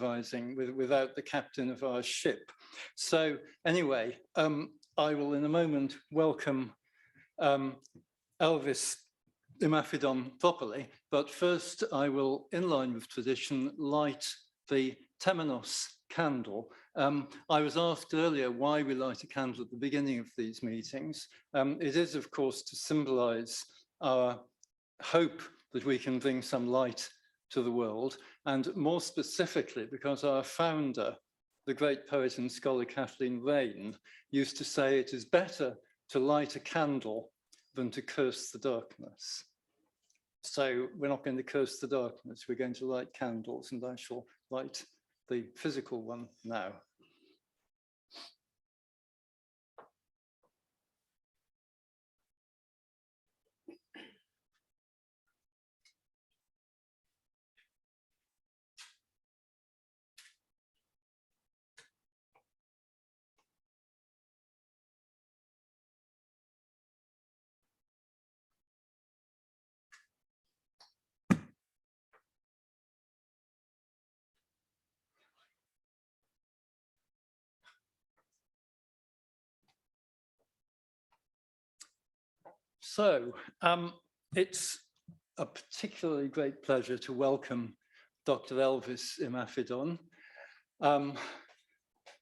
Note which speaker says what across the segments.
Speaker 1: without the captain of our ship. So anyway, I will in a moment welcome Elvis Imafidon properly, but first I will, in line with tradition, light the Temenos candle. I was asked earlier why we light a candle at the beginning of these meetings. It is, of course, to symbolize our hope that we can bring some light to the world, and more specifically, because our founder, the great poet and scholar Kathleen Raine, used to say it is better to light a candle than to curse the darkness. So we're not going to curse the darkness, we're going to light candles, and I shall light the physical one now. So it's a particularly great pleasure to welcome Dr. Elvis Imafidon.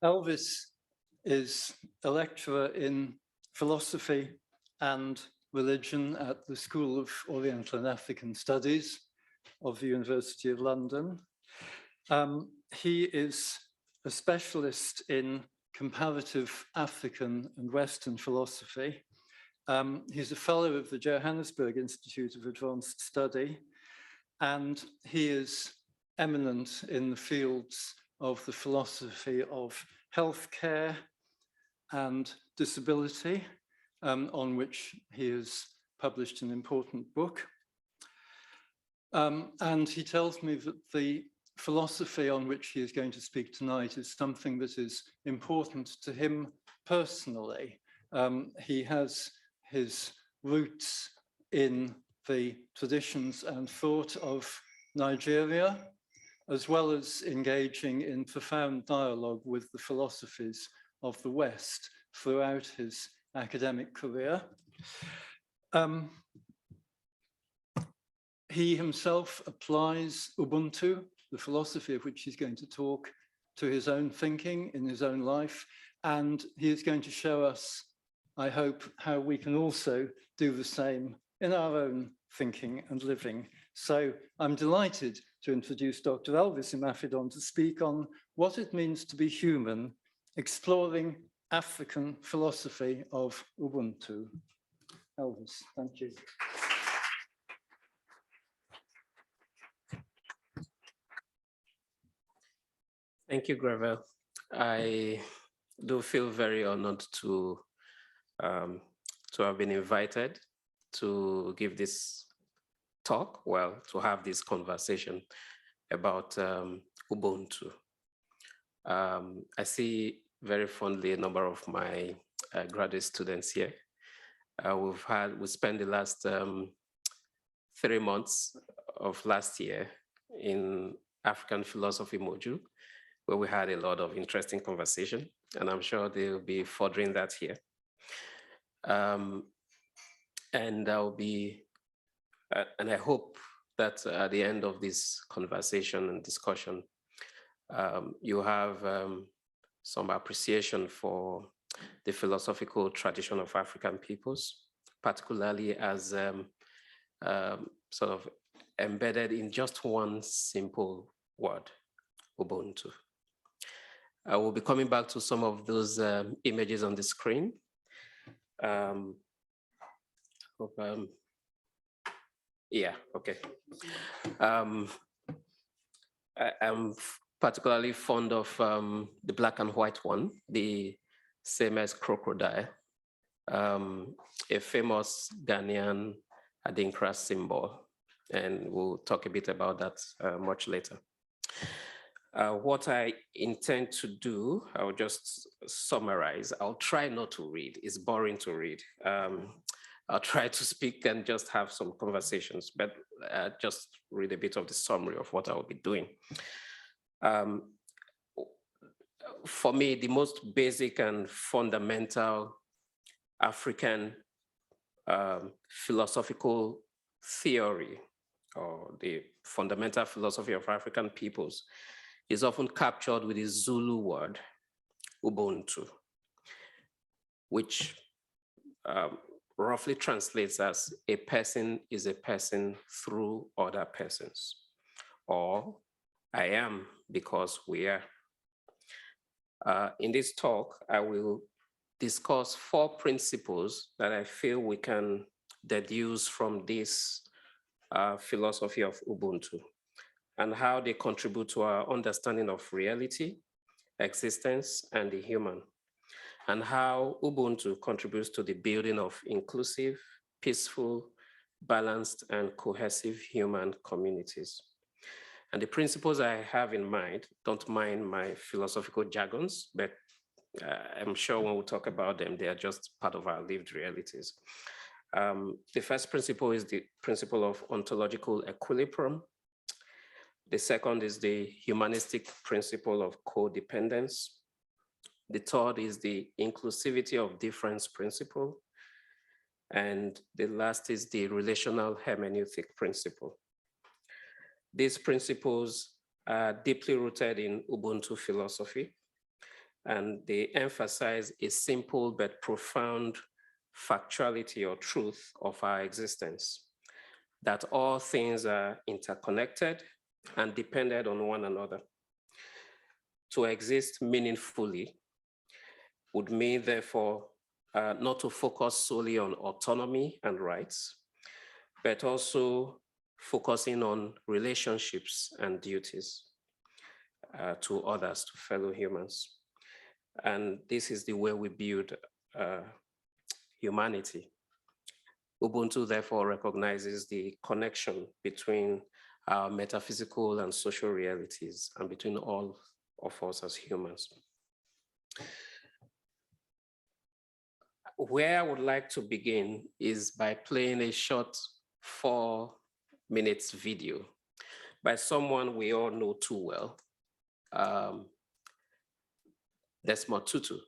Speaker 1: Elvis is a lecturer in philosophy and religion at the School of Oriental and African Studies of the University of London. He is a specialist in comparative African and Western philosophy. He's a fellow of the Johannesburg Institute of Advanced Study, and he is eminent in the fields of the philosophy of healthcare and disability, on which he has published an important book. And he tells me that the philosophy on which he is going to speak tonight is something that is important to him personally. He has his roots in the traditions and thought of Nigeria, as well as engaging in profound dialogue with the philosophies of the West throughout his academic career. He himself applies Ubuntu, the philosophy of which he's going to talk, to his own thinking in his own life, and he is going to show us, I hope, how we can also do the same in our own thinking and living. So I'm delighted to introduce Dr. Elvis Imafidon to speak on what it means to be human, exploring African philosophy of Ubuntu. Elvis, thank you.
Speaker 2: Thank you, Gravel. I do feel very honored to have been invited to give this talk, well, to have this conversation about Ubuntu. I see very fondly a number of my graduate students here. We spent the last 3 months of last year in African philosophy module, where we had a lot of interesting conversation, and I'm sure they'll be furthering that here. And I hope that at the end of this conversation and discussion, you have some appreciation for the philosophical tradition of African peoples, particularly as sort of embedded in just one simple word, Ubuntu. I will be coming back to some of those images on the screen. Yeah, okay. I'm particularly fond of the black and white one, the same as crocodile, a famous Ghanaian Adinkra symbol, and we'll talk a bit about that much later. What I intend to do, I'll just summarize. I'll try not to read. It's boring to read. I'll try to speak and just have some conversations, but just read a bit of the summary of what I'll be doing. For me, the most basic and fundamental African philosophical theory, or the fundamental philosophy of African peoples, is often captured with the Zulu word, Ubuntu, which roughly translates as a person is a person through other persons, or I am because we are. In this talk, I will discuss 4 principles that I feel we can deduce from this philosophy of Ubuntu, and how they contribute to our understanding of reality, existence, and the human, and how Ubuntu contributes to the building of inclusive, peaceful, balanced, and cohesive human communities. And the principles I have in mind, don't mind my philosophical jargons, but I'm sure when we talk about them, they are just part of our lived realities. The first principle is the principle of ontological equilibrium. The second is the humanistic principle of co-dependence. The third is the inclusivity of difference principle. And the last is the relational hermeneutic principle. These principles are deeply rooted in Ubuntu philosophy, and they emphasize a simple but profound factuality or truth of our existence, that all things are interconnected and dependent on one another. To exist meaningfully would mean, therefore, not to focus solely on autonomy and rights, but also focusing on relationships and duties to others, to fellow humans. And this is the way we build humanity. Ubuntu therefore recognizes the connection between our metaphysical and social realities and between all of us as humans. Where I would like to begin is by playing a short 4 minutes video by someone we all know too well, Desmond Tutu.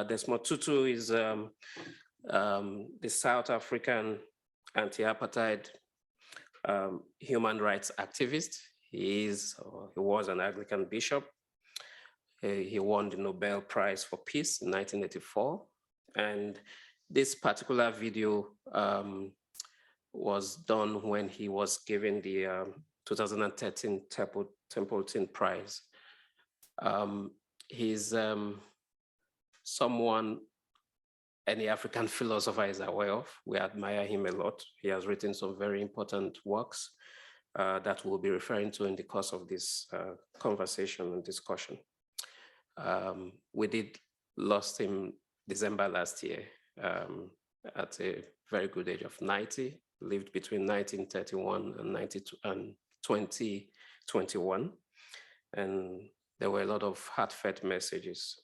Speaker 2: Desmond Tutu is the South African anti-apartheid human rights activist. He was an Anglican bishop. He won the Nobel Prize for Peace in 1984. And this particular video was done when he was given the 2013 Templeton Prize. He's someone any African philosopher is aware of. We admire him a lot. He has written some very important works that we'll be referring to in the course of this conversation and discussion. We did lost him December last year at a very good age of 90, lived between 1931 and 2021. And there were a lot of heartfelt messages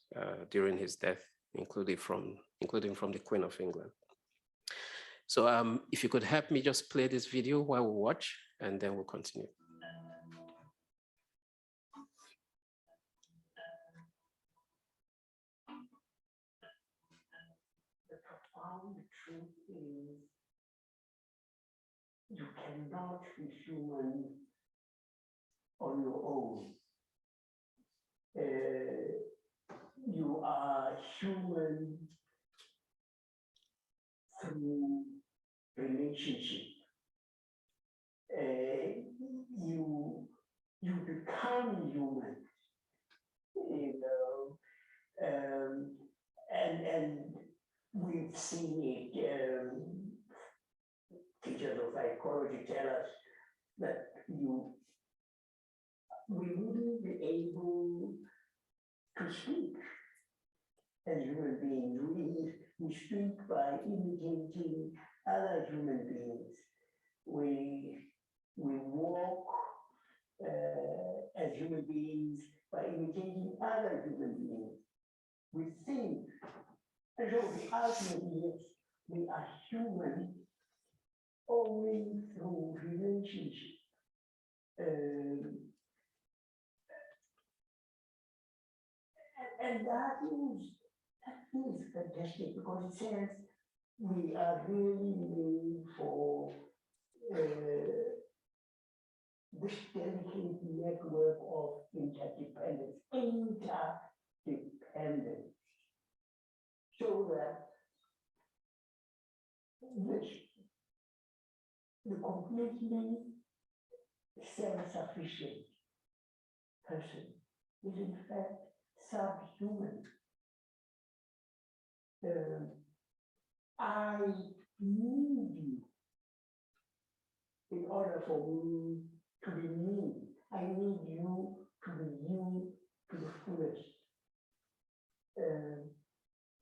Speaker 2: during his death, including from the Queen of England. So if you could help me just play this video while we watch, and then we'll continue.
Speaker 3: The profound truth is you cannot be human on your own. You are human through relationship. You become human, and we've seen it. Teachers of psychology tell us that we wouldn't be able to speak as human beings. We speak by imitating other human beings. We walk as human beings by imitating other human beings. We think. And so the argument is we are human only through relationship. And that is fantastic because it says we are really made for this delicate network of interdependence, so that the completely self-sufficient person is in fact subhuman. I need you in order for me to be me. I need you to be you to the fullest.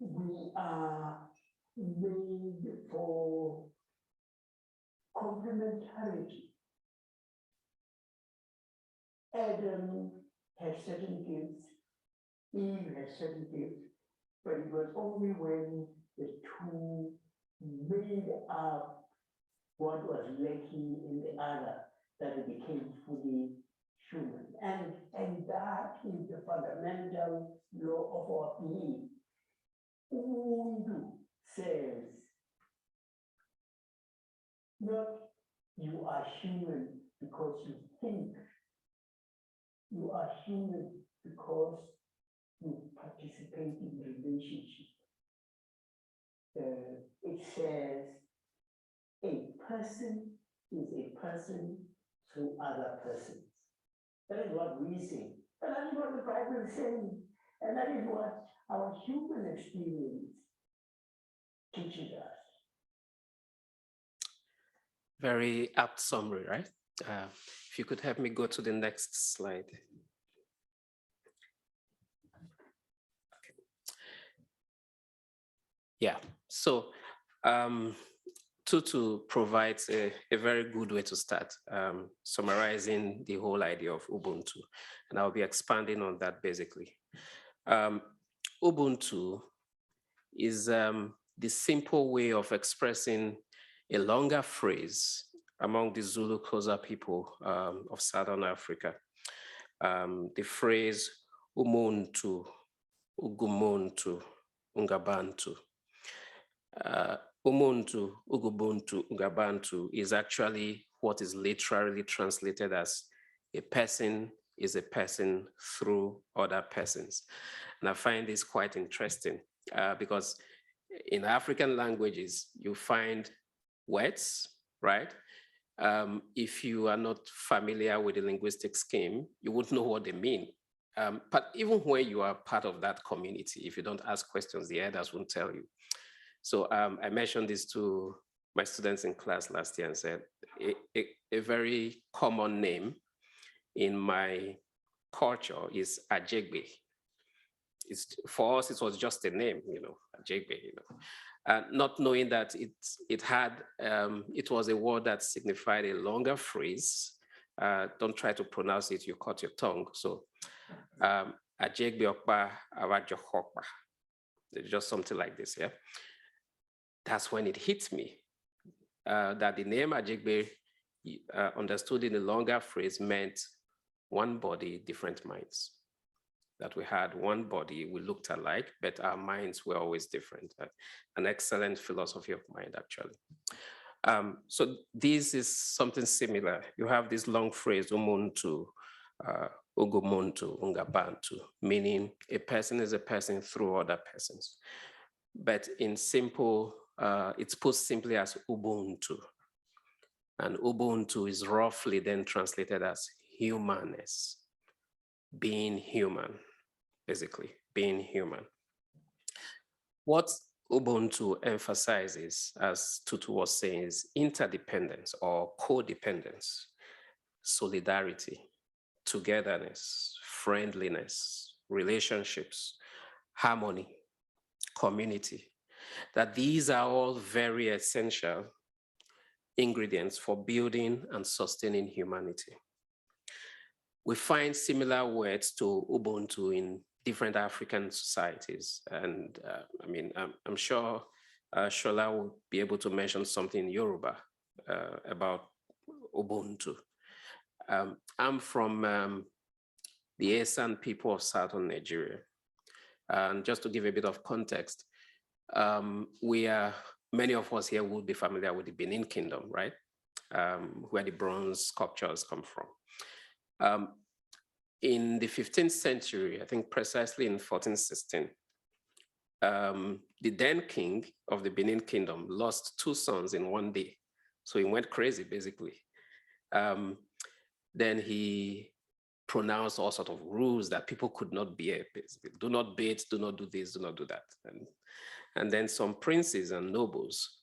Speaker 3: We are made for complementarity. Adam had certain gifts, Eve had certain gifts, but it was only when the two made up what was lacking in the other that it became fully human. And that is the fundamental law of our being. Ubuntu says, not you are human because you think. You are human because you participate in relationship. It says a person is a person through other persons. That is what we say. And that is what the Bible is saying. And that is what our human experience teaches us.
Speaker 2: Very apt summary, right? If you could help me go to the next slide. Okay. Yeah, so Tutu provides a very good way to start, summarizing the whole idea of Ubuntu. And I'll be expanding on that basically. Ubuntu is the simple way of expressing a longer phrase among the Zulu Xhosa people of Southern Africa. The phrase Umuntu, Ugumuntu, Ungabantu. Umuntu, Ubuntu, Ungabantu is actually what is literally translated as a person is a person through other persons. And I find this quite interesting because in African languages, you find words, right? If you are not familiar with the linguistic scheme, you wouldn't know what they mean. But even when you are part of that community, if you don't ask questions, the elders won't tell you. So I mentioned this to my students in class last year and said, a very common name in my culture is Ajegbe. For us, it was just a name, Ajegbe, not knowing that it was a word that signified a longer phrase. Don't try to pronounce it, you cut your tongue. So, Ajegbe Okpa, Awajokokpa. Just something like this, yeah? That's when it hit me that the name Ajegbe, understood in the longer phrase, meant one body, different minds. That we had one body, we looked alike, but our minds were always different. An excellent philosophy of mind, actually. So this is something similar. You have this long phrase, Umuntu, Ugumuntu, Ungabantu, meaning a person is a person through other persons. But in simple, it's put simply as Ubuntu. And Ubuntu is roughly then translated as humanness, being human, basically, being human. What Ubuntu emphasizes, as Tutu was saying, is interdependence or co-dependence, solidarity, togetherness, friendliness, relationships, harmony, community, that these are all very essential ingredients for building and sustaining humanity. We find similar words to Ubuntu in different African societies. And I'm sure Shola will be able to mention something in Yoruba about Ubuntu. I'm from the Esan people of Southern Nigeria. And just to give a bit of context, many of us here would be familiar with the Benin Kingdom, right? Where the bronze sculptures come from. In the 15th century, I think precisely in 1416, the then king of the Benin Kingdom lost 2 sons in one day. So he went crazy, basically. Then he pronounced all sorts of rules that people could not bear. Basically. Do not bait, do not do this, do not do that. And then some princes and nobles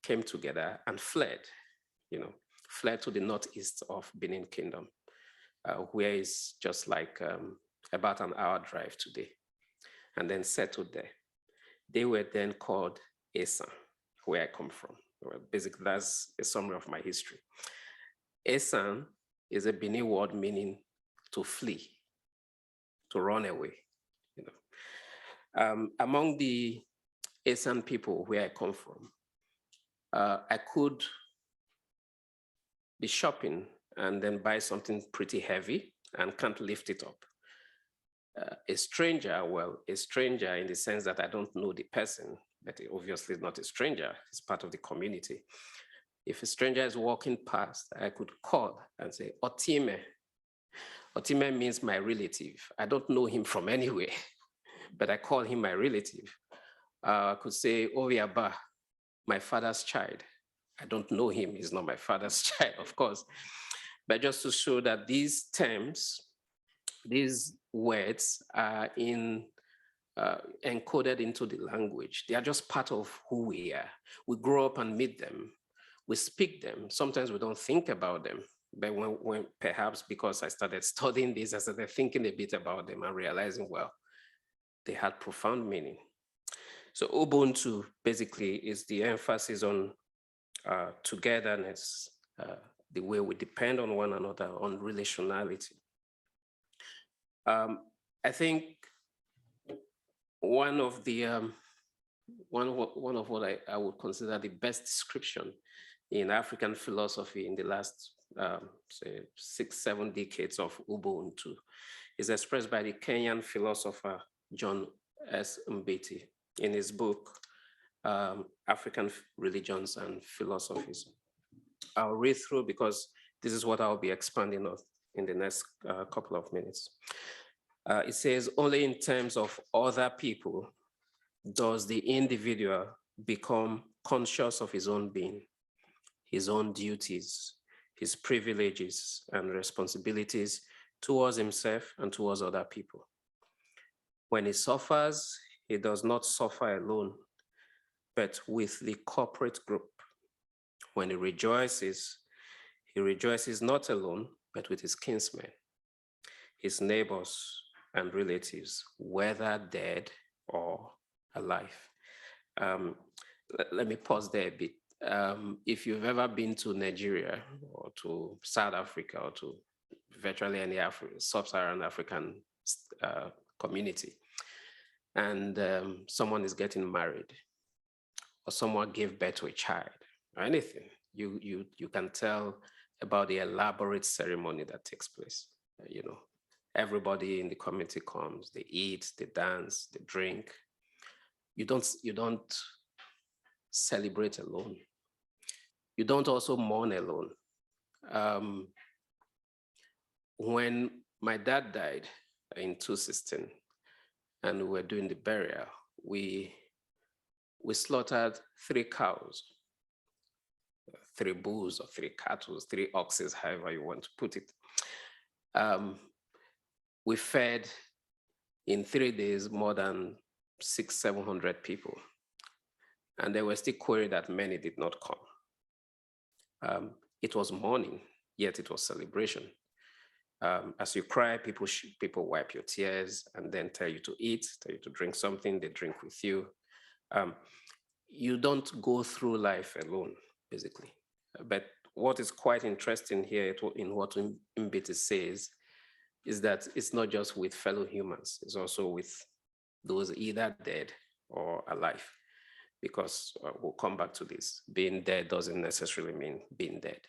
Speaker 2: came together and fled, fled to the northeast of Benin Kingdom, where it's just like about an hour drive today, and then settled there. They were then called Esan, where I come from. Well, basically, that's a summary of my history. Esan is a Benin word meaning to flee, to run away. Among the Esan people where I come from, I could be shopping and then buy something pretty heavy and can't lift it up. A stranger in the sense that I don't know the person, but obviously not a stranger, it's part of the community. If a stranger is walking past, I could call and say, Otime. Otime means my relative. I don't know him from anywhere, but I call him my relative. I could say, Oyaba, my father's child. I don't know him, he's not my father's child, of course. But just to show that these terms, these words are encoded into the language. They are just part of who we are. We grow up and meet them. We speak them. Sometimes we don't think about them. But when perhaps because I started studying this, I started thinking a bit about them and realizing, well, they had profound meaning. So Ubuntu basically is the emphasis on togetherness, the way we depend on one another, on relationality. I think one of what I would consider the best description in African philosophy in the last, say, 6-7 decades of Ubuntu is expressed by the Kenyan philosopher John S. Mbiti in his book, African Religions and Philosophies. I'll read through because this is what I'll be expanding on in the next couple of minutes. It says, only in terms of other people does the individual become conscious of his own being, his own duties, his privileges and responsibilities towards himself and towards other people. When he suffers, he does not suffer alone, but with the corporate group. When he rejoices not alone, but with his kinsmen, his neighbors and relatives, whether dead or alive. Let me pause there a bit. If you've ever been to Nigeria or to South Africa or to virtually any sub-Saharan African community, and someone is getting married, or someone gave birth to a child, or anything, you can tell about the elaborate ceremony that takes place. Everybody in the community comes, they eat, they dance, they drink. You don't celebrate alone. You don't also mourn alone. When my dad died in 2016, and we were doing the burial, we slaughtered 3 cows, 3 bulls or 3 cattle, 3 oxes, however you want to put it. We fed in 3 days more than 600-700 people. And they were still queried that many did not come. It was mourning, yet it was celebration. As you cry, people wipe your tears and then tell you to eat, tell you to drink something, they drink with you. You don't go through life alone, basically. But what is quite interesting here in what Mbiti says is that it's not just with fellow humans, it's also with those either dead or alive. Because we'll come back to this. Being dead doesn't necessarily mean being dead.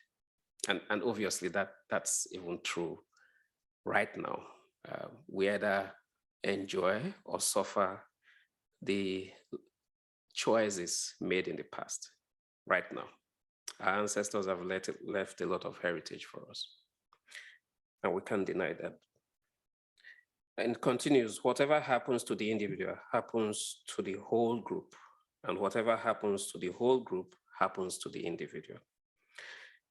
Speaker 2: And obviously that's even true right now. We either enjoy or suffer the choices made in the past right now. Our ancestors have left a lot of heritage for us, and we can't deny that. And continues, whatever happens to the individual happens to the whole group, and whatever happens to the whole group happens to the individual.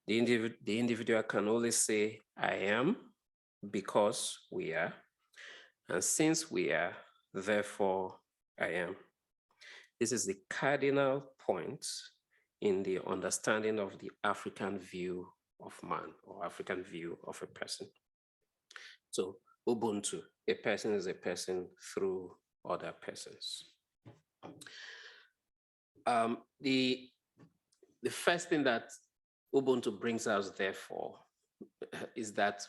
Speaker 2: The individual can only say, I am, because we are, and since we are, therefore I am. This is the cardinal point in the understanding of the African view of man, or African view of a person. So Ubuntu, a person is a person through other persons. The first thing that Ubuntu brings us, therefore, is that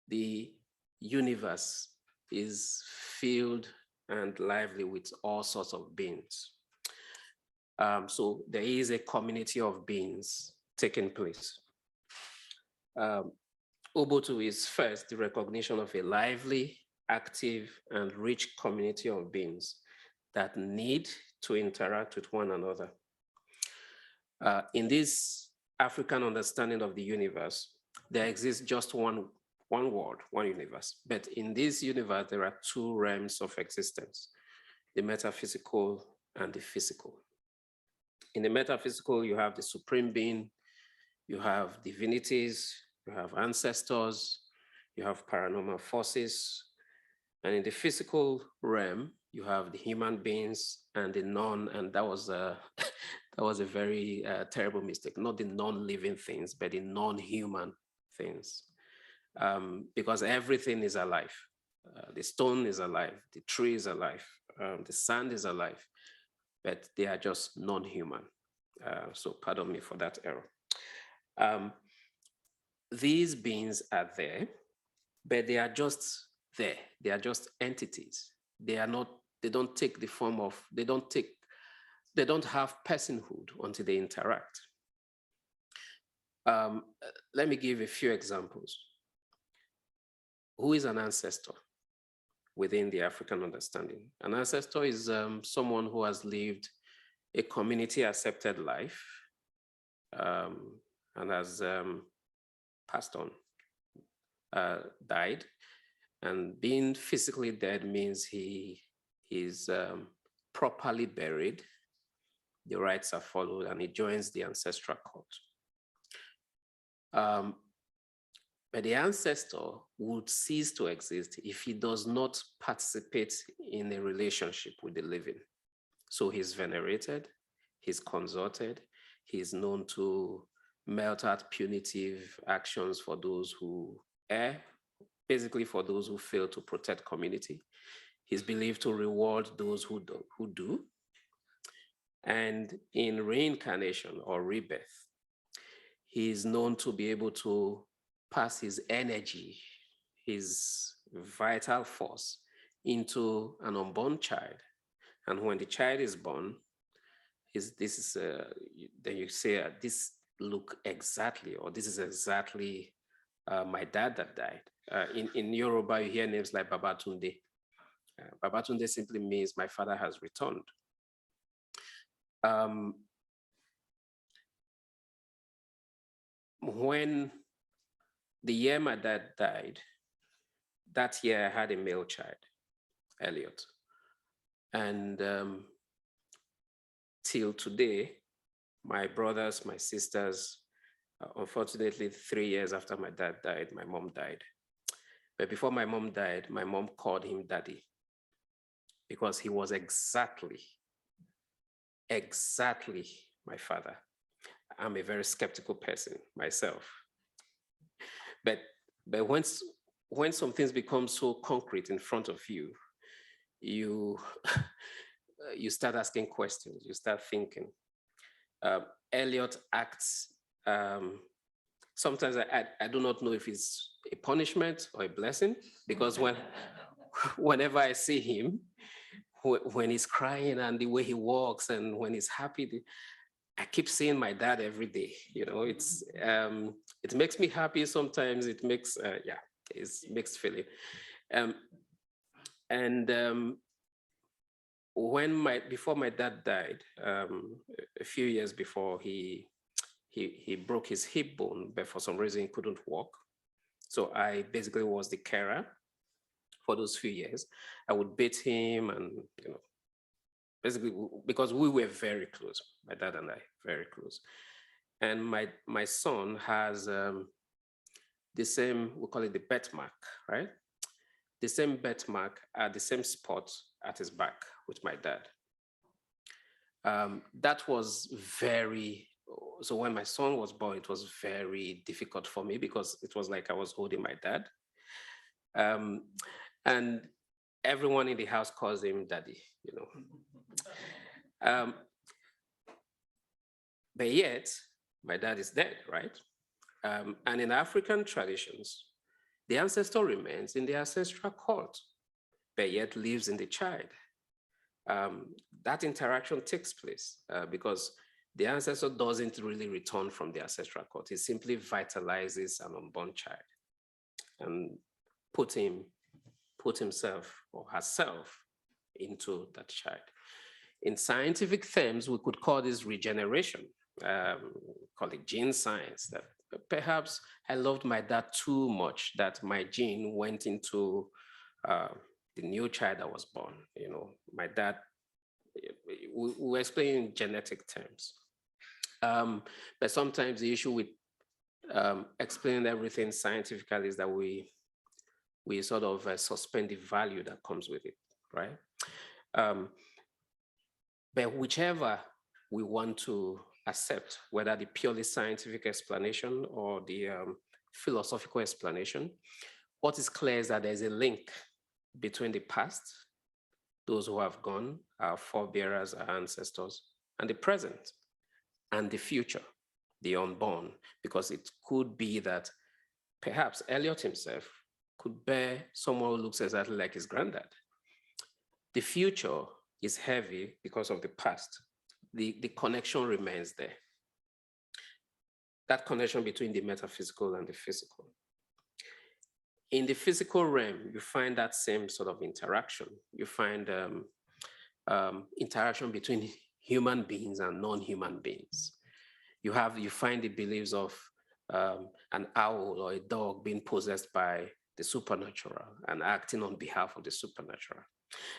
Speaker 2: the universe is filled and lively with all sorts of beings. So there is a community of beings taking place. Ubuntu is first the recognition of a lively, active, and rich community of beings that need to interact with one another. In this African understanding of the universe, there exists just one world, one universe. But in this universe, there are two realms of existence, the metaphysical and the physical. In the metaphysical, you have the supreme being, you have divinities, you have ancestors, you have paranormal forces. And in the physical realm, you have the human beings and the non, and that was a very terrible mistake, not the non-living things, but the non-human things. Because everything is alive. The stone is alive, the tree is alive, the sand is alive, but they are just non-human. So pardon me for that error. These beings are there, but they are just there. They are just entities. They are not, they don't take the form of, they don't have personhood until they interact. Let me give a few examples. Who is an ancestor within the African understanding? An ancestor is someone who has lived a community-accepted life and has passed on, died. And being physically dead means he is properly buried, the rites are followed, and he joins the ancestral cult. But the ancestor would cease to exist if he does not participate in a relationship with the living. So he's venerated, he's consulted, he's known to melt out punitive actions for those who err, basically for those who fail to protect community. He's believed to reward those who do. And in reincarnation or rebirth, he is known to be able to pass his energy, his vital force into an unborn child. And when the child is born, then you say, this look exactly, or this is exactly my dad that died. In Yoruba, you hear names like Babatunde. Babatunde simply means my father has returned. When the year my dad died, that year I had a male child, Elliot. And till today, my brothers, my sisters, unfortunately, 3 years after my dad died, my mom died. But before my mom died, my mom called him daddy because he was exactly my father. I'm a very skeptical person myself. But when some things become so concrete in front of you, you start asking questions, you start thinking. Elliot acts, sometimes I do not know if it's a punishment or a blessing, because whenever I see him, when he's crying and the way he walks and when he's happy, I keep seeing my dad every day. You know, it makes me happy. Sometimes it makes, it's mixed feeling. And before my dad died, a few years before, he broke his hip bone, but for some reason he couldn't walk. So I basically was the carer for those few years. I would beat him, and basically because we were very close, my dad and I, very close. And my son has the same, we call it the birthmark, right? The same birthmark at the same spot at his back with my dad. That was so when my son was born, it was very difficult for me because it was like I was holding my dad. And everyone in the house calls him daddy, but yet, my dad is dead, right? And in African traditions, the ancestor remains in the ancestral court, but yet lives in the child. That interaction takes place because the ancestor doesn't really return from the ancestral court. He simply vitalizes an unborn child and put himself or herself into that child. In scientific terms, we could call this regeneration, call it gene science. That perhaps I loved my dad too much that my gene went into the new child that was born. My dad, we explain in genetic terms. But sometimes the issue with explaining everything scientifically is that we sort of suspend the value that comes with it, right? But whichever we want to accept, whether the purely scientific explanation or the philosophical explanation, what is clear is that there's a link between the past, those who have gone, our forebearers, our ancestors, and the present, and the future, the unborn, because it could be that perhaps Eliot himself could bear someone who looks exactly like his granddad. The future is heavy because of the past. The connection remains there. That connection between the metaphysical and the physical. In the physical realm, you find that same sort of interaction. You find interaction between human beings and non-human beings. You find the beliefs of an owl or a dog being possessed by the supernatural and acting on behalf of the supernatural.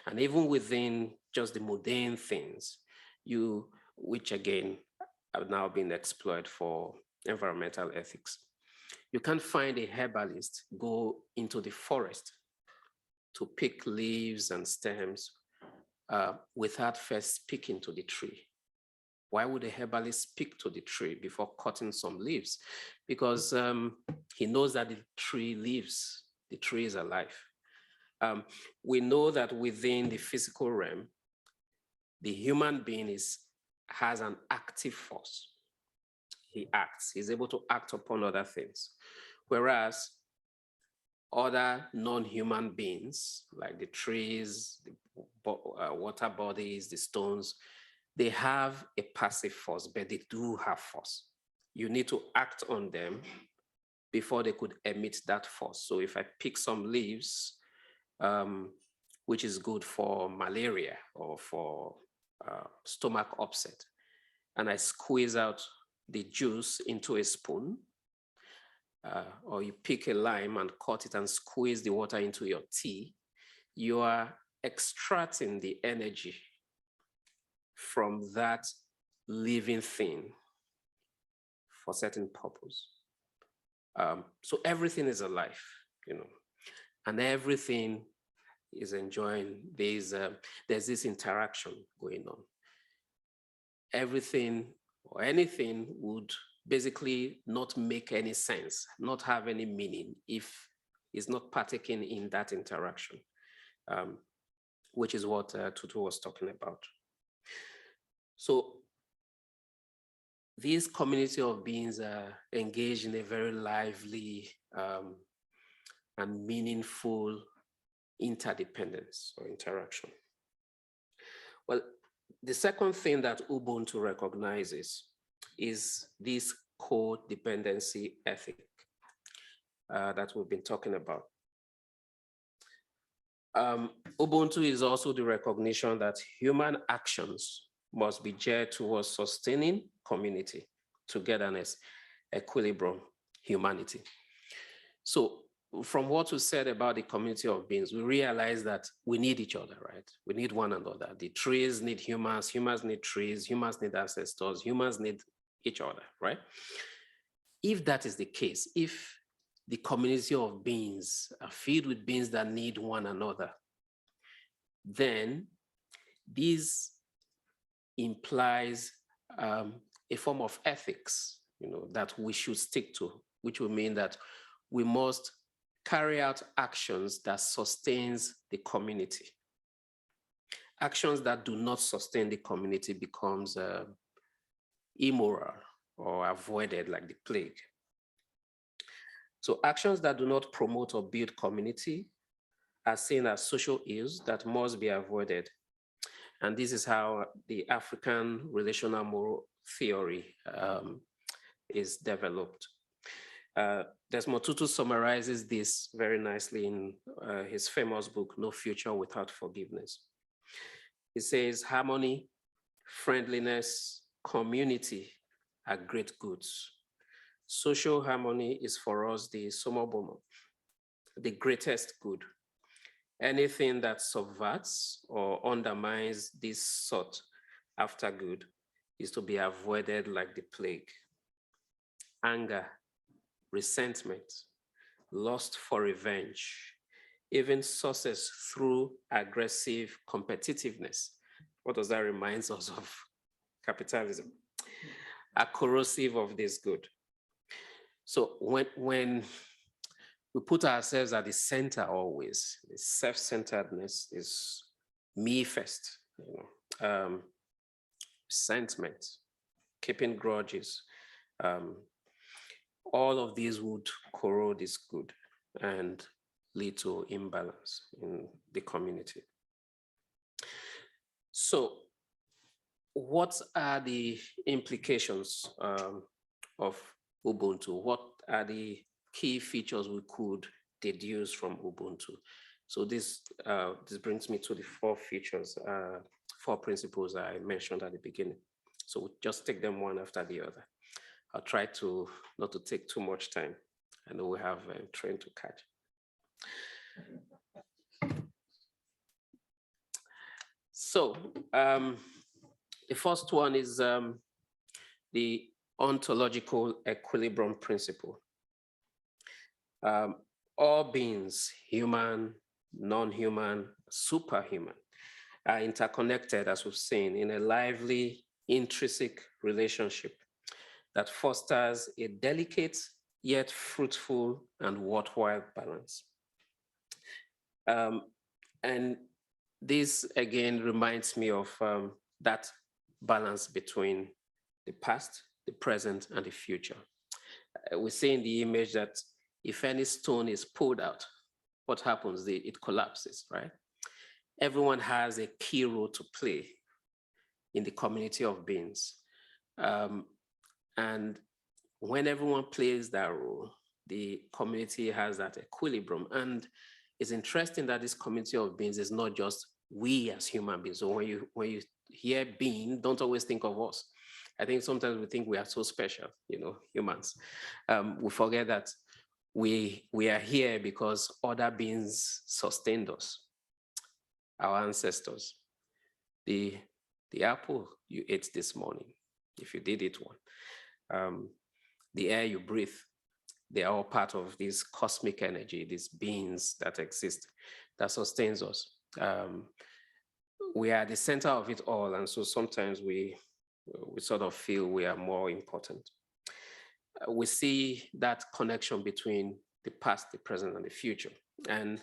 Speaker 2: And even within just the mundane things, which again have now been explored for environmental ethics, you can't find a herbalist go into the forest to pick leaves and stems without first speaking to the tree. Why would a herbalist speak to the tree before cutting some leaves? Because he knows that the tree lives, the tree is alive. We know that within the physical realm, the human being has an active force. He acts, he's able to act upon other things. Whereas other non-human beings, like the trees, the water bodies, the stones, they have a passive force, but they do have force. You need to act on them before they could emit that force. So if I pick some leaves, which is good for malaria or for stomach upset, and I squeeze out the juice into a spoon, or you pick a lime and cut it and squeeze the water into your tea, you are extracting the energy from that living thing for certain purpose. So everything is alive, and everything is enjoying there's this interaction going on. Everything or anything would basically not make any sense, not have any meaning if it's not partaking in that interaction, which is what Tutu was talking about. So this community of beings are engaged in a very lively and meaningful interdependence or interaction. Well, the second thing that Ubuntu recognizes is this co-dependency ethic that we've been talking about. Ubuntu is also the recognition that human actions must be geared towards sustaining community, togetherness, equilibrium, humanity. So from what we said about the community of beings, we realize that we need each other, right? We need one another. The trees need humans, humans need trees, humans need ancestors, humans need each other, right? If that is the case, if the community of beings are filled with beings that need one another, then this implies a form of ethics, that we should stick to, which will mean that we must carry out actions that sustains the community. Actions that do not sustain the community becomes immoral or avoided like the plague. So actions that do not promote or build community are seen as social ills that must be avoided. And this is how the African relational moral theory is developed. Desmond Tutu summarizes this very nicely in his famous book, No Future Without Forgiveness. He says, harmony, friendliness, community are great goods. Social harmony is for us the summa bonum, the greatest good. Anything that subverts or undermines this sought after good is to be avoided like the plague. Anger, resentment, lust for revenge, even success through aggressive competitiveness. What does that remind us of? Capitalism. Are corrosive of this good. So when we put ourselves at the center always, the self-centeredness is me first, resentment, keeping grudges, all of these would corrode this good and lead to imbalance in the community. So what are the implications of Ubuntu? What are the key features we could deduce from Ubuntu? So this brings me to the four features, four principles I mentioned at the beginning. So we'll just take them one after the other. I'll try to not to take too much time. I know we have a train to catch. So the first one is the ontological equilibrium principle. All beings, human, non-human, superhuman, are interconnected, as we've seen, in a lively, intrinsic relationship that fosters a delicate yet fruitful and worthwhile balance. And this again reminds me of that balance between the past, the present, and the future. We see in the image that if any stone is pulled out, what happens? It collapses, right? Everyone has a key role to play in the community of beings. And when everyone plays that role, the community has that equilibrium. And it's interesting that this community of beings is not just we as human beings. So when you hear being, don't always think of us. I think sometimes we think we are so special, humans. We forget that we are here because other beings sustained us, our ancestors. The apple you ate this morning, if you did eat one, the air you breathe, they are all part of this cosmic energy, these beings that exist, that sustains us. We are the center of it all, and so sometimes we sort of feel we are more important. We see that connection between the past, the present, and the future. And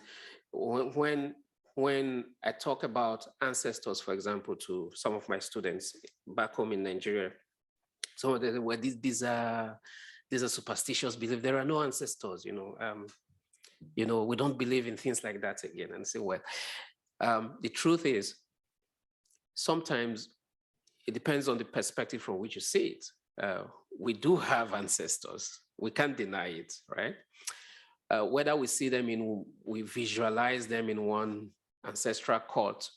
Speaker 2: when I talk about ancestors, for example, to some of my students back home in Nigeria, some of them say, well, these are superstitious beliefs. There are no ancestors, we don't believe in things like that again. And say, well, the truth is, sometimes it depends on the perspective from which you see it. We do have ancestors. We can't deny it, right? Whether we see them we visualize them in one ancestral cult,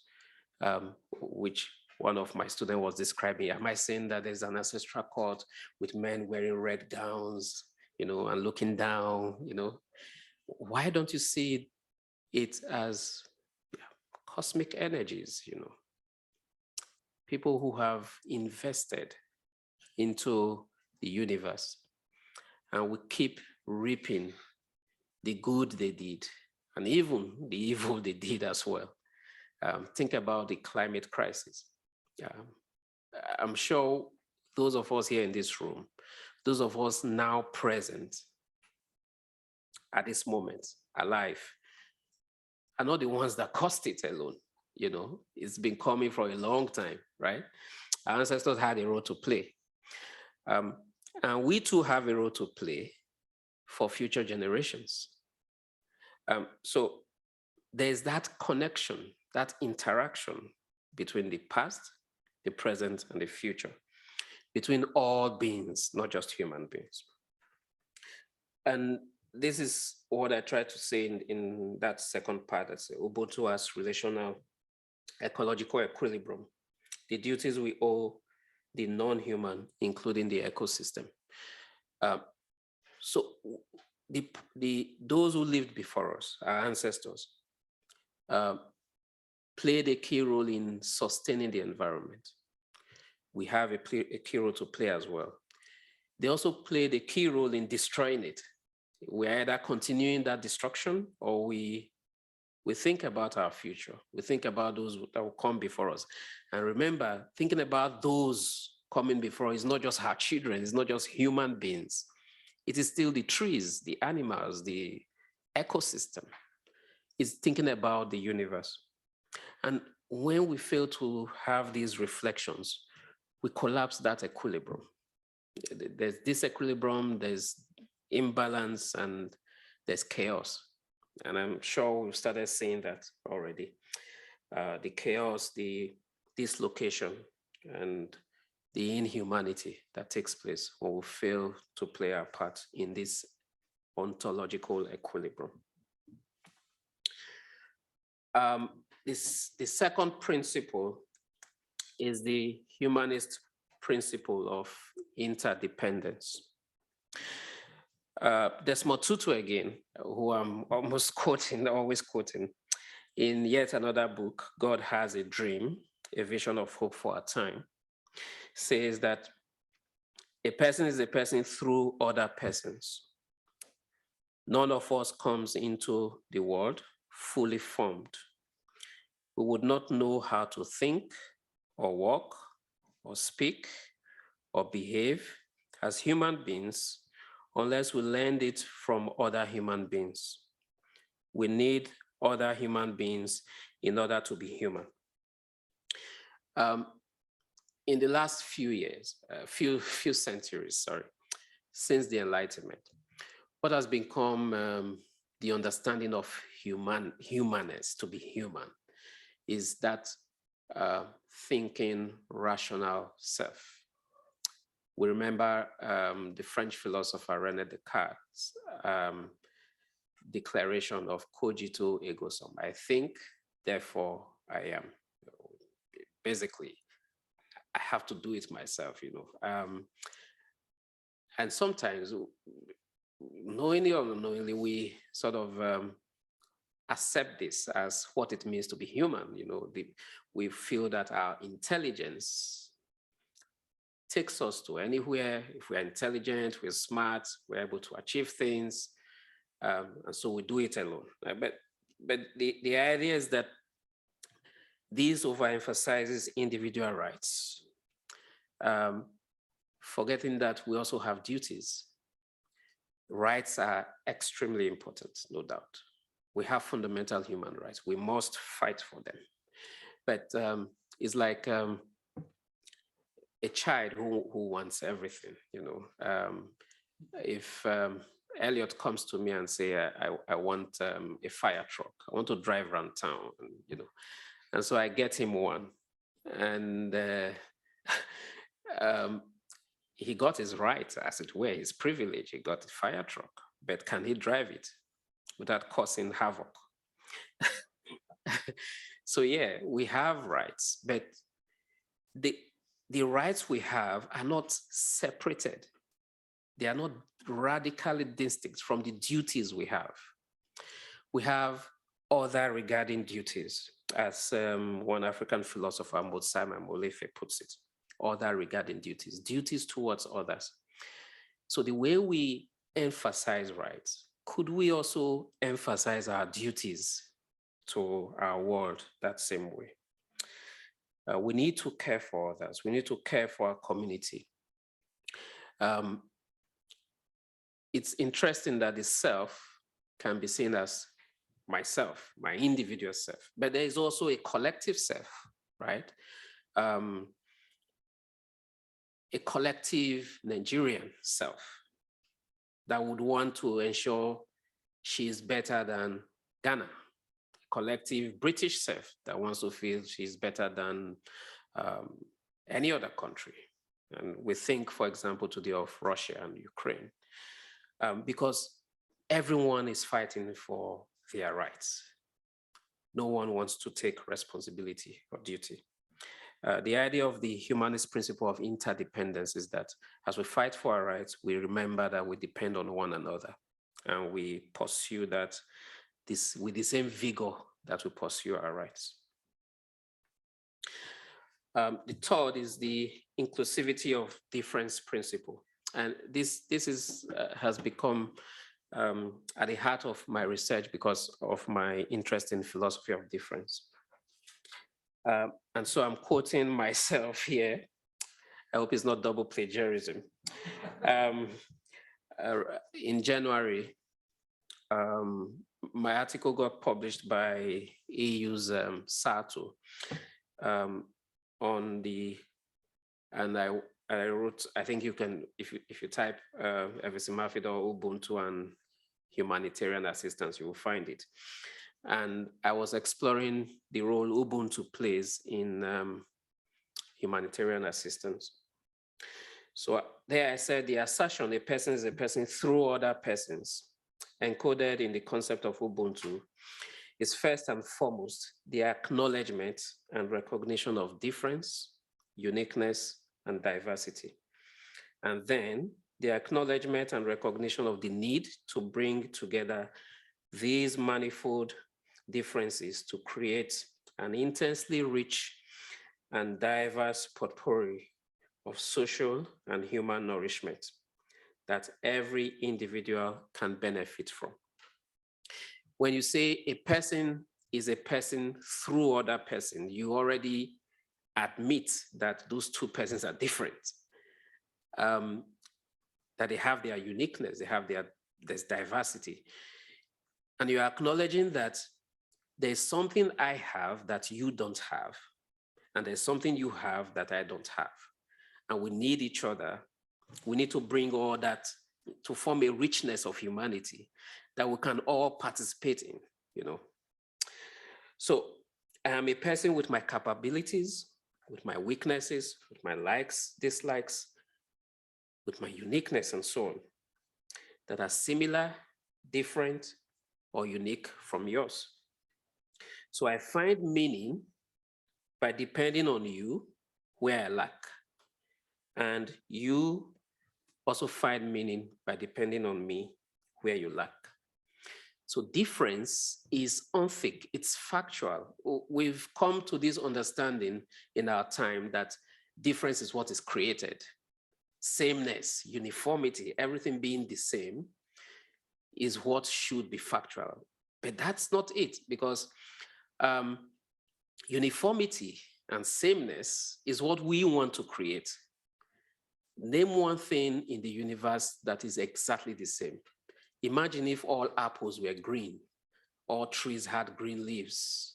Speaker 2: which one of my students was describing. Am I saying that there's an ancestral cult with men wearing red gowns, and looking down, Why don't you see it as cosmic energies, People who have invested into the universe, and we keep reaping the good they did and even the evil they did as well. Think about the climate crisis. I'm sure those of us here in this room, those of us now present at this moment, alive, are not the ones that caused it alone. It's been coming for a long time, right? Our ancestors had a role to play. And we too have a role to play for future generations. So there's that connection, that interaction between the past, the present, and the future, between all beings, not just human beings. And this is what I try to say in that second part. That's Ubuntu as relational ecological equilibrium, the duties we owe the non-human, including the ecosystem. So those who lived before us, our ancestors, played a key role in sustaining the environment. We have a key role to play as well. They also played a key role in destroying it. We're either continuing that destruction, or we think about our future. We think about those that will come before us. And remember, thinking about those coming before us is not just our children, it's not just human beings. It is still the trees, the animals, the ecosystem. It's thinking about the universe. And when we fail to have these reflections, we collapse that equilibrium. There's disequilibrium, there's imbalance, and there's chaos. And I'm sure we've started seeing that already. The chaos, the dislocation, and the inhumanity that takes place when we fail to play our part in this ontological equilibrium. The second principle is the humanist principle of interdependence. Desmond Tutu again, who I'm always always quoting, in yet another book, God Has a Dream, A Vision of Hope for Our Time, says that a person is a person through other persons. None of us comes into the world fully formed. We would not know how to think or walk or speak or behave as human beings unless we learned it from other human beings. We need other human beings in order to be human. In the last few years, few centuries, since the Enlightenment, what has become the understanding of humanness, to be human, is that thinking, rational self. We remember the French philosopher René Descartes' declaration of cogito ergo sum. I think, therefore I am. Basically, I have to do it myself, and sometimes, knowingly or unknowingly, we sort of accept this as what it means to be human. We feel that our intelligence takes us to anywhere. If we're intelligent, we're smart, we're able to achieve things, and so we do it alone. But the idea is that this overemphasizes individual rights, forgetting that we also have duties. Rights are extremely important, no doubt. We have fundamental human rights. We must fight for them. But it's like a child who wants everything, If Elliot comes to me and say, I want a fire truck, I want to drive around town, and so I get him one. And he got his right, as it were, his privilege. He got a fire truck, but can he drive it without causing havoc? So yeah, we have rights, but the rights we have are not separated. They are not radically distinct from the duties we have. We have other regarding duties, as one African philosopher, Simon Molefe, puts it, other regarding duties, duties towards others. So the way we emphasize rights, could we also emphasize our duties to our world that same way? We need to care for others. We need to care for our community. It's interesting that the self can be seen as myself, my individual self, but there is also a collective self, right? A collective Nigerian self that would want to ensure she is better than Ghana. Collective British self that wants to feel she's better than any other country. And we think, for example, today of Russia and Ukraine, because everyone is fighting for their rights. No one wants to take responsibility or duty. The idea of the humanist principle of interdependence is that as we fight for our rights, we remember that we depend on one another, and we pursue that with the same vigor that we pursue our rights. The third is the inclusivity of difference principle. And this has become at the heart of my research because of my interest in philosophy of difference. And so I'm quoting myself here. I hope it's not double plagiarism. In January, my article got published by EU's SATO on the, and I wrote, I think you can, if you type Elvis, Imafidon, Ubuntu, and humanitarian assistance, you will find it. And I was exploring the role Ubuntu plays in humanitarian assistance. So there I said the assertion a person is a person through other persons, encoded in the concept of Ubuntu, is first and foremost the acknowledgement and recognition of difference, uniqueness, and diversity. And then the acknowledgement and recognition of the need to bring together these manifold differences to create an intensely rich and diverse potpourri of social and human nourishment that every individual can benefit from. When you say a person is a person through other person, you already admit that those two persons are different, that they have their uniqueness, there's diversity. And you're acknowledging that there's something I have that you don't have, and there's something you have that I don't have. And we need each other. We need to bring all that to form a richness of humanity that we can all participate in, you know. So I am a person with my capabilities, with my weaknesses, with my likes, dislikes, with my uniqueness and so on, that are similar, different, or unique from yours. So I find meaning by depending on you where I lack. And you also find meaning by depending on me where you lack. So difference is onthic, it's factual. We've come to this understanding in our time that difference is what is created. Sameness, uniformity, everything being the same is what should be factual. But that's not it, because uniformity and sameness is what we want to create. Name one thing in the universe that is exactly the same. Imagine if all apples were green, all trees had green leaves.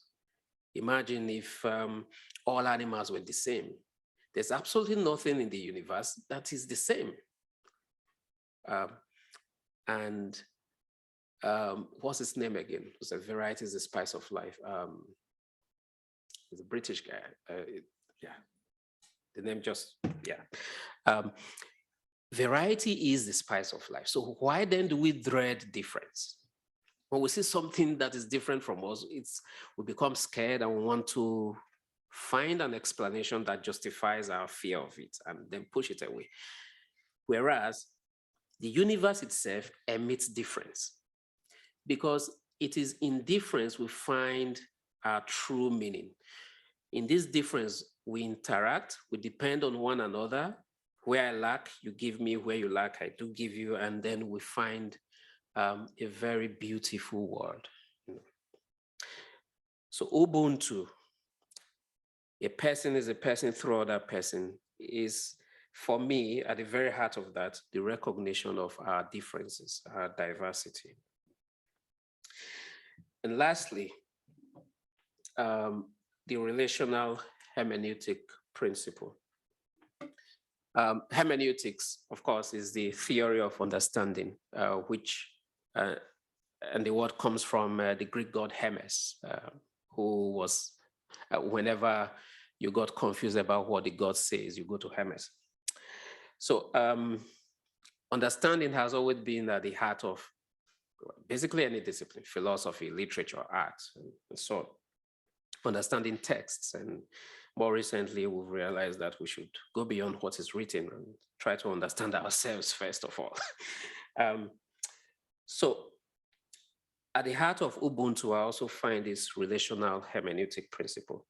Speaker 2: Imagine if all animals were the same. There's absolutely nothing in the universe that is the same. What's his name again? It's a variety is the spice of life. He's a British guy. Yeah, the name just, yeah. Variety is the spice of life. So why then do we dread difference? when we see something that is different from us, we become scared and we want to find an explanation that justifies our fear of it and then push it away. Whereas the universe itself emits difference, because it is in difference we find our true meaning. In this difference, we interact, we depend on one another. Where I lack, you give me. Where you lack, I do give you. And then we find a very beautiful world. So Ubuntu, a person is a person through other person, is, for me, at the very heart of that, the recognition of our differences, our diversity. And lastly, the relational hermeneutic principle. Hermeneutics, of course, is the theory of understanding, and the word comes from the Greek god Hermes, who was, whenever you got confused about what the god says, you go to Hermes. So understanding has always been at the heart of basically any discipline, philosophy, literature, art, and so on. Understanding texts, and more recently, we've realized that we should go beyond what is written and try to understand ourselves first of all. So at the heart of Ubuntu, I also find this relational hermeneutic principle.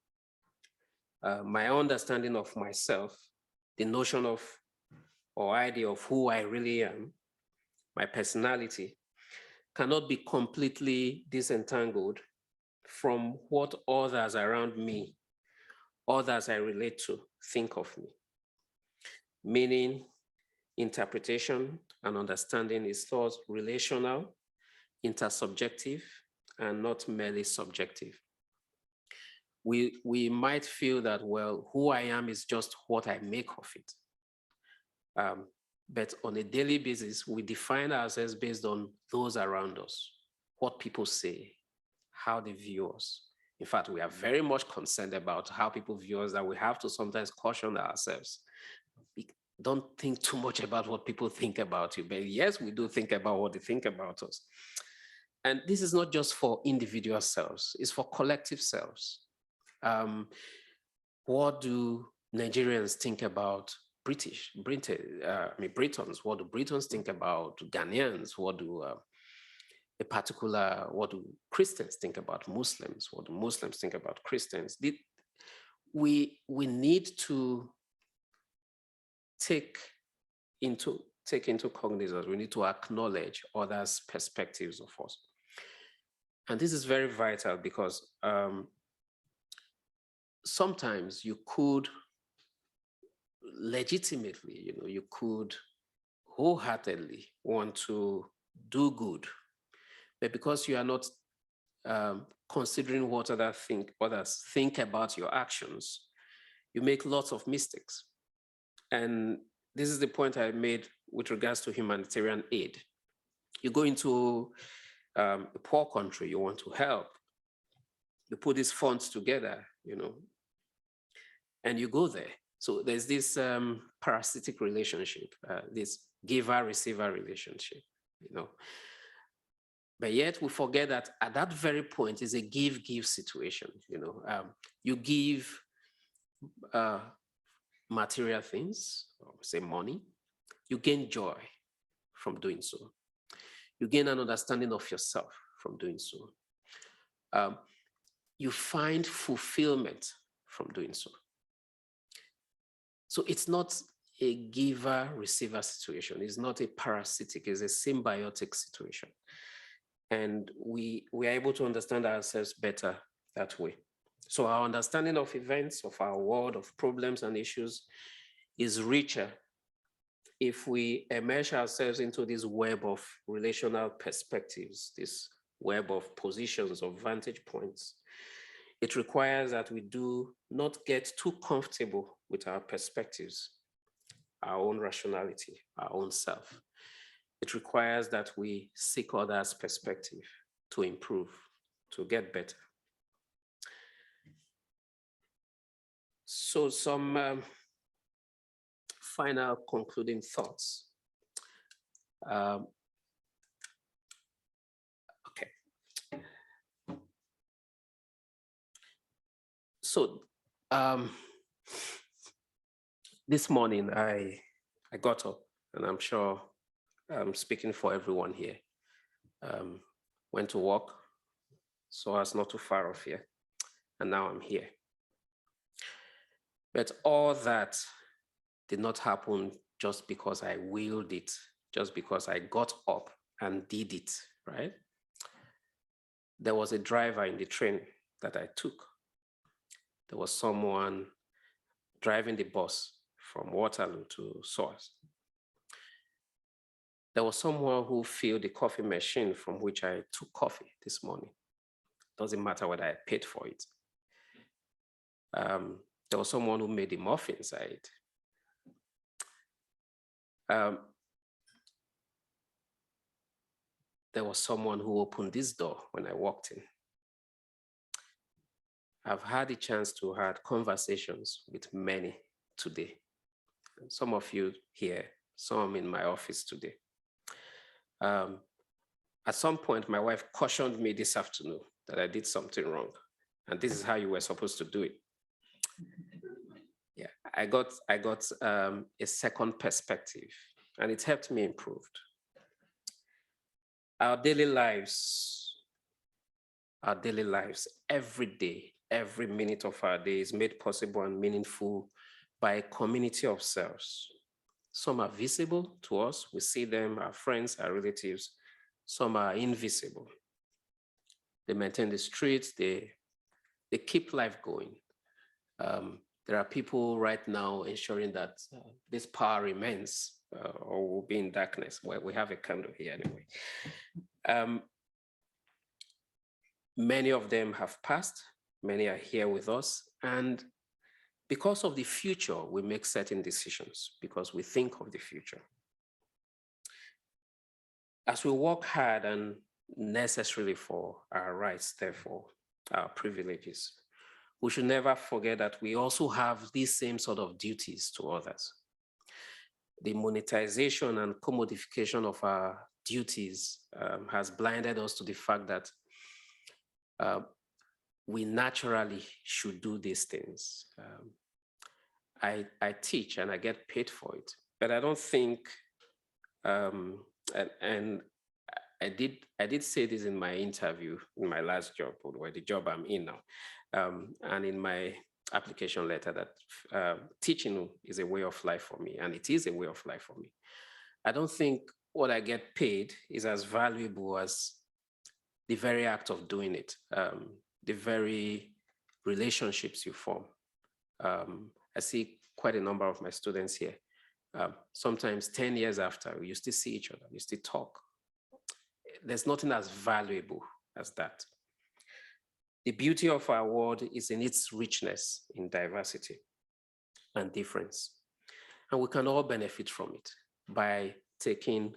Speaker 2: My understanding of myself, the notion of or idea of who I really am, my personality, cannot be completely disentangled from what others around me, others I relate to, think of me. Meaning, interpretation and understanding is thought relational, intersubjective, and not merely subjective. We might feel that, well, who I am is just what I make of it. But on a daily basis, we define ourselves based on those around us, what people say, how they view us. In fact, we are very much concerned about how people view us, that we have to sometimes caution ourselves. Don't think too much about what people think about you, but yes, we do think about what they think about us. And this is not just for individual selves, it's for collective selves. What do Nigerians think about Britons? What do Britons think about Ghanaians? What do what do Christians think about Muslims? What do Muslims think about Christians? We need to take into cognizance, we need to acknowledge others' perspectives of us. And this is very vital because sometimes you could legitimately, you could wholeheartedly want to do good, but because you are not considering what others think about your actions, you make lots of mistakes. And this is the point I made with regards to humanitarian aid. You go into a poor country, you want to help, you put these funds together, and you go there. So there's this parasitic relationship, this giver-receiver relationship, But yet we forget that at that very point is a give-give situation, You give material things, or say money, you gain joy from doing so. You gain an understanding of yourself from doing so. You find fulfillment from doing so. So it's not a giver-receiver situation. It's not a parasitic, it's a symbiotic situation. And we are able to understand ourselves better that way. So our understanding of events, of our world, of problems and issues is richer if we immerse ourselves into this web of relational perspectives, this web of positions, of vantage points. It requires that we do not get too comfortable with our perspectives, our own rationality, our own self. It requires that we seek others' perspective to improve, to get better. So some final concluding thoughts. Okay, So this morning I got up, and I'm sure I'm speaking for everyone here. Went to work, so I was not too far off here, and now I'm here. But all that did not happen just because I willed it, just because I got up and did it, right? There was a driver in the train that I took. There was someone driving the bus from Waterloo to Source. There was someone who filled the coffee machine from which I took coffee this morning. Doesn't matter whether I paid for it. There was someone who made the muffins I ate. There was someone who opened this door when I walked in. I've had a chance to have conversations with many today. Some of you here, some in my office today. At some point, my wife cautioned me this afternoon that I did something wrong, and this is how you were supposed to do it. Yeah, I got a second perspective, and it helped me improve. Our daily lives, every day, every minute of our day is made possible and meaningful by a community of selves. Some are visible to us. We see them, our friends, our relatives. Some are invisible. They maintain the streets. They keep life going. There are people right now ensuring that this power remains or will be in darkness. Well, we have a candle here anyway. Many of them have passed. Many are here with us. And because of the future, we make certain decisions because we think of the future. As we work hard and necessarily for our rights, therefore, our privileges, we should never forget that we also have these same sort of duties to others. The monetization and commodification of our duties has blinded us to the fact that we naturally should do these things. I teach and I get paid for it, but I don't think, and I did say this in my interview, in my last job, or the job I'm in now, and in my application letter, that teaching is a way of life for me, and it is a way of life for me. I don't think what I get paid is as valuable as the very act of doing it, the very relationships you form. I see quite a number of my students here. Sometimes 10 years after, you still see each other, you still talk. There's nothing as valuable as that. The beauty of our world is in its richness in diversity and difference. And we can all benefit from it by taking